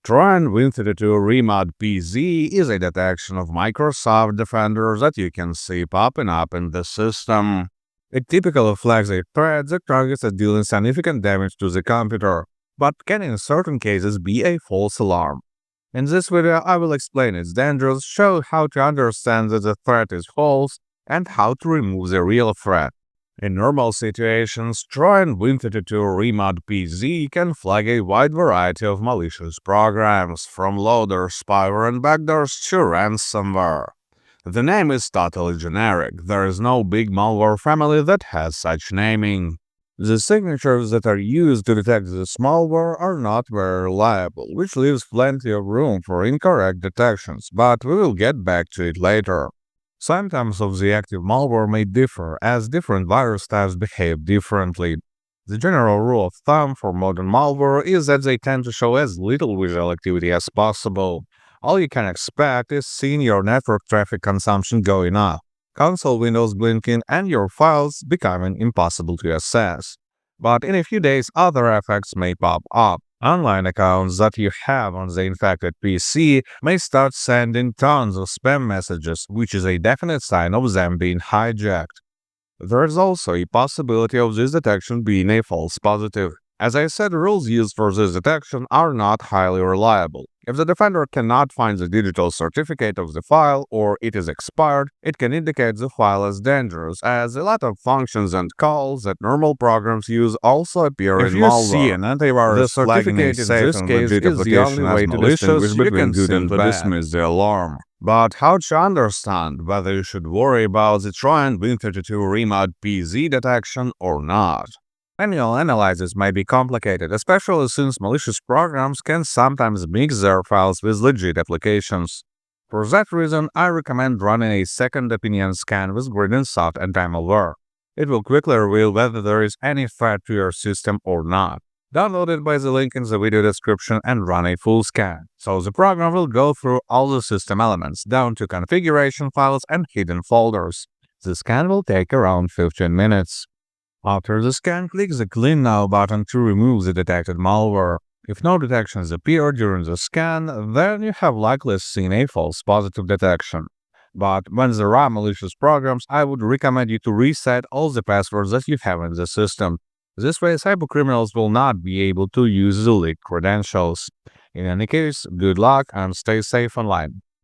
Trojan Win32 Rimod PZ is a detection of Microsoft Defender that you can see popping up in the system. It typically flags a threat that targets at dealing significant damage to the computer, but can in certain cases be a false alarm. In this video, I will explain its dangers, show how to understand that the threat is false, and how to remove the real threat. In normal situations, Trojan Win32 Rimod PZ can flag a wide variety of malicious programs, from loaders, spyware, and backdoors to ransomware. The name is totally generic. There is no big malware family that has such naming. The signatures that are used to detect this malware are not very reliable, which leaves plenty of room for incorrect detections, but we will get back to it later. Symptoms of the active malware may differ, as different virus types behave differently. The general rule of thumb for modern malware is that they tend to show as little visual activity as possible. All you can expect is seeing your network traffic consumption going up, console windows blinking, and your files becoming impossible to access. But in a few days, other effects may pop up. Online accounts that you have on the infected PC may start sending tons of spam messages, which is a definite sign of them being hijacked. There is also a possibility of this detection being a false positive. As I said, rules used for this detection are not highly reliable. If the defender cannot find the digital certificate of the file or it is expired, it can indicate the file as dangerous, as a lot of functions and calls that normal programs use also appear in malware. If you see an antivirus The flagging a certificate in safe this and case legit is the only application as way to malicious, distinguish you between can good and simply bad. dismiss the alarm. But how to understand whether you should worry about the Trojan Win32 Rimod PZ detection or not? Manual analysis may be complicated, especially since malicious programs can sometimes mix their files with legit applications. For that reason, I recommend running a second opinion scan with Rimod and Malware. It will quickly reveal whether there is any threat to your system or not. Download it by the link in the video description and run a full scan. So the program will go through all the system elements, down to configuration files and hidden folders. The scan will take around 15 minutes. After the scan, click the Clean Now button to remove the detected malware. If no detections appear during the scan, then you have likely seen a false positive detection. But when there are malicious programs, I would recommend you to reset all the passwords that you have in the system. This way, cybercriminals will not be able to use the leaked credentials. In any case, good luck and stay safe online.